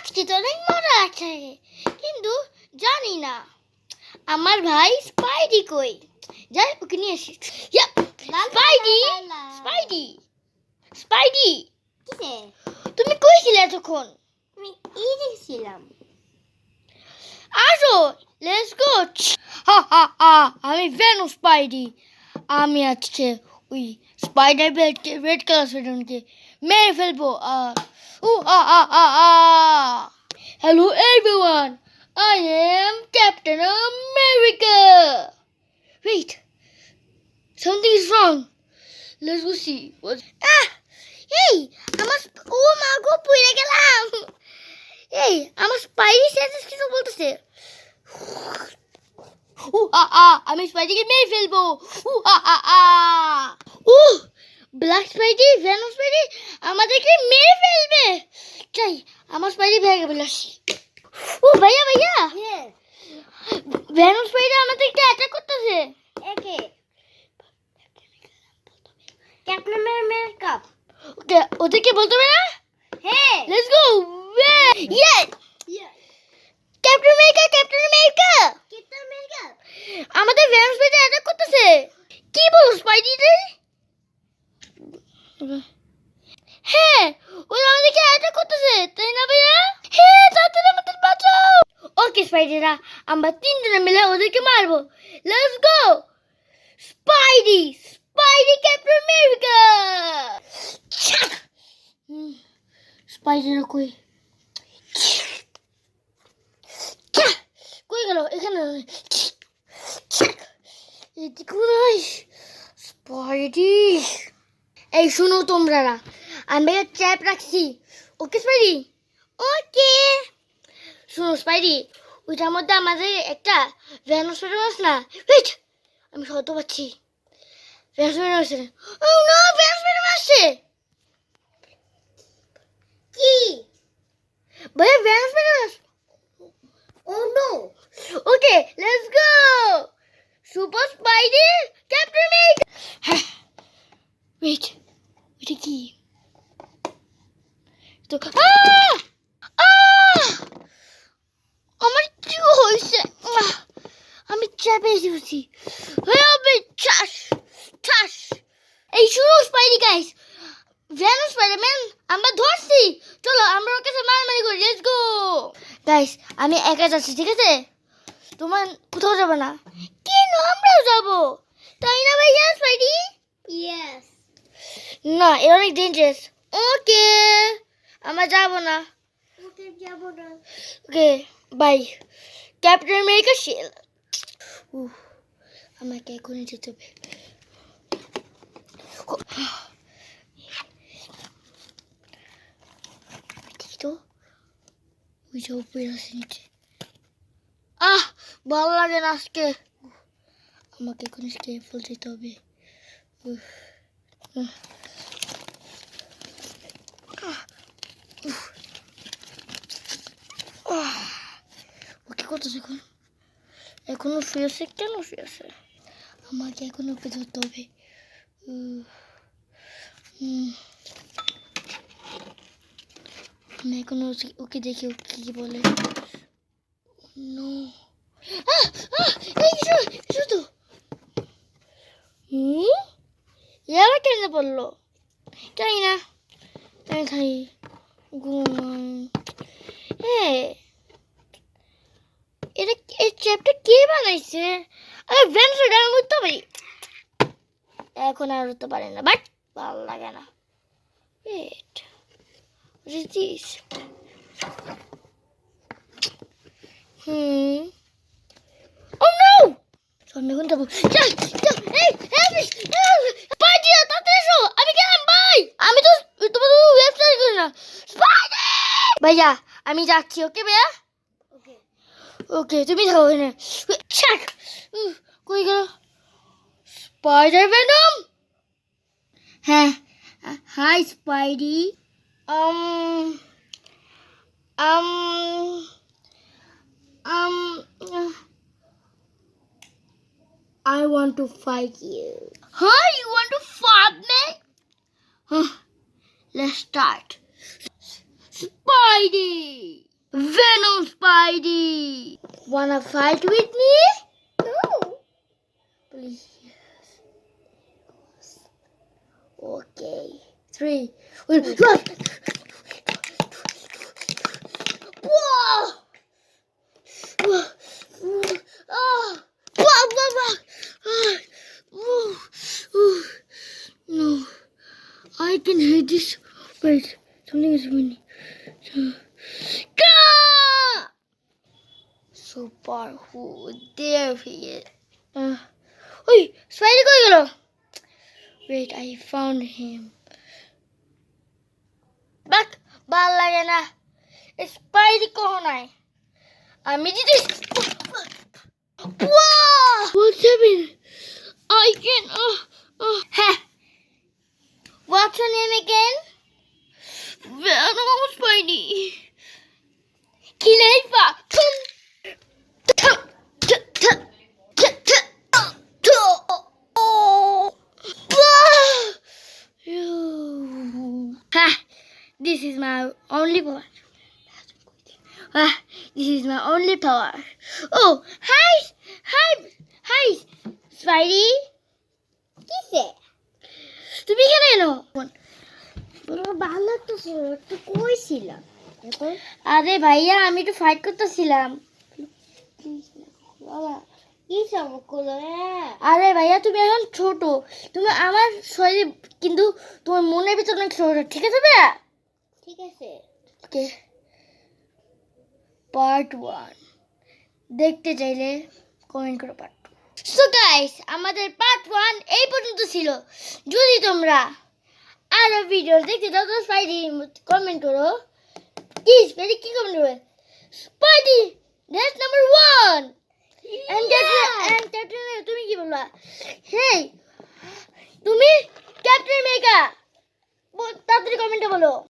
আজকে তো অনেক মজা আছে, কিন্তু জানি না আমার ভাই স্পাইডি কই। যাই ওকে নিয়ে আসি। স্পাইডি, স্পাইডি, স্পাইডি, তুমি কই ছিলে এতক্ষণ? আমি এই দেখছিলাম। আসো, লেটস গো। হা হা হা, আমি ভেনম স্পাইডি। আমি আজকে ওই স্পাইডার বেলকে, রেড কালার স্পাইডারকে মেরে ফেলবো। Hello everyone, I am Captain America. Wait, something is wrong. Let's go see. Hey, আমার ও মা গো পুড়ে গেলাম। এই আমার স্পাইডি সেন্স কিছু বলতেছে। আমি স্পাইডিকে মেরে ফেলবো। ব্ল্যাক স্পাইডি, ভেনম স্পাইডি আমাদেরকে মেরে ফেলবে। চাই আমার স্পাইডি ভেঙে ফেলে আসি। ভাইয়া ভাইয়া, ভেনম স্পাইডি আমাদেরকে অ্যাটাক করতেছে। একে ক্যাপ্টেন আমেরিকা। ওকে, ওদেরকে বলতে হবে না? হ্যাঁ, let's go. Captain America, captain America, captain America আমাদের ভেনম স্পাইডি অ্যাটাক করতেছে। কি বলো স্পাইডি রে? হ্যাঁ, ওরা আমাদেরকে অ্যাটাক করতেছে, তাই না ভাইয়া? হ্যাঁ, তাড়াতাড়ি আমাদের বাঁচাও। ওকে স্পাইডিরা, আমরা তিনজনে মিলে ওদেরকে মারবো। Let's go. Spidey, Spidey, Captain America. স্পাইডিরা কই? কই গেল? এখানে এদিকে নাই। স্পাইডি, এই শুনো তোমরা, আমি একটা ট্র্যাপ রাখছি। ওকে স্পাইডি? ওকে। শুনো স্পাইডি, ওইটার মধ্যে আমাদের একটা ভেনম স্পাইডার আছে না? ওয়েট, আমি শব্দ পাচ্ছি। ভেনম স্পাইডার আছে। ও নো, ভেনম স্পাইডার আসছে। কি? ভাইয়া ভেনম স্পাইডার আসছে। Oh no. Okay, let's go. Super Spidey, Captain America. Wait, ওইটা কি? তো আমার কি হয়েছে? আমি চাপে এসেছি। ঠাস ঠাস। এই শুনো স্পাইডি গাইস, ভেনম স্পাইডারম্যান আমরা ধরছি। চলো আমরা ওর কাছে মারামারি করি। লেটস গো গাইস, আমি একা যাচ্ছি, ঠিক আছে? তোমার কোথাও যাবে না। কেন? আমরাও যাবো, তাই না ভাইয়া স্পাইডি? ইয়েস। না, এটা অনেক ডেঞ্জারাস। ওকে, আমরা যাবো না। ওকে, যাব না। ওকে, বাই। ক্যাপ্টেন আমেরিকা শিল। আমাকে এখনই যেতে হবে। দেখি তো, ওই যে উপরে আছে নিচে। ভালো লাগে না আজকে। আমাকে এখন কেয়ারফুল যেতে হবে। ওকে করতেছে এখন? এখনো শুয়ে আছে? কেন শুয়ে আছে? আমাকে এখন ওকে ধরতে হবে। আমি এখন ওকে দেখি ও কি বলে। নো, শুধু এবার কেন বললো? জানি না, তাই খাই ঘুমাই। হ্যাঁ, এটা এই চ্যাপটা কে বানাইছে? আরে ভেনম আমি উঠতে পারি, এখন আর উঠতে পারি না। বাট ভালো লাগে না। Wait, what is this? Oh no! So আমি এখন যাবো। চল চল, এই স্পাইডি তাড়াতাড়ি এসো, আমি গেলাম। বাই। আমি তো তোমার ওয়েবসাইট করি না। স্পাইডি ভাইয়া, আমি যাচ্ছি। ওকে ভাইয়া? ওকে। ওকে, তুমি থাকো এখানে। ছাক, কই গেল স্পাইডার ভেনম? হ্যাঁ, hi Spidey. um um um I want to fight you. Huh? You want to fight me? Huh. Let's start. Spidey! Spidey. Wanna fight with me? No. Please. Okay. 3. Whoa! Whoa! Ah! Blah, blah, blah. Ah! No. I can hear this. Wait. Something is winning. So powerful. There he is. Oi! Spidey কই গেল? Wait, I found him. Back! ভাল লাগে না। Spidey কখনো নাই। আমি যদি What's happening? I can heh. What's your name again? Venom Spidey. Kilefa. This is my only power. This is my only power. Oh, hi, Spidey. কিসে? তুমি কেন এলো? তোর ভালো লাগতেছিল, তুই কই ছিলা? এখন আরে ভাইয়া আমি একটু ফাইট করতেছিলাম। বাবা কি সমস্যা করলো? আরে ভাইয়া তুমি এখন ছোট, তুমি আমার শরীর কিন্তু তোমার মনের ভিতরে অনেক ছোট, ঠিক আছে ভাইয়া? ঠিক আছে। ওকে, পার্ট 1 দেখতে চাইলে কমেন্ট করো পার্ট 2। সো গাইস, আমাদের পার্ট 1 এই পর্যন্ত ছিল। যদি তোমরা আরো ভিডিও দেখতে চাও তো স্পাইডি কমেন্ট করো। কি স্পাইডি কি কমেন্ট করবে? Spidey that's number 1 and captain তুমি কি বলবা? হেই তুমি ক্যাপ্টেন মেগা তাড়াতাড়ি কমেন্টে বলো।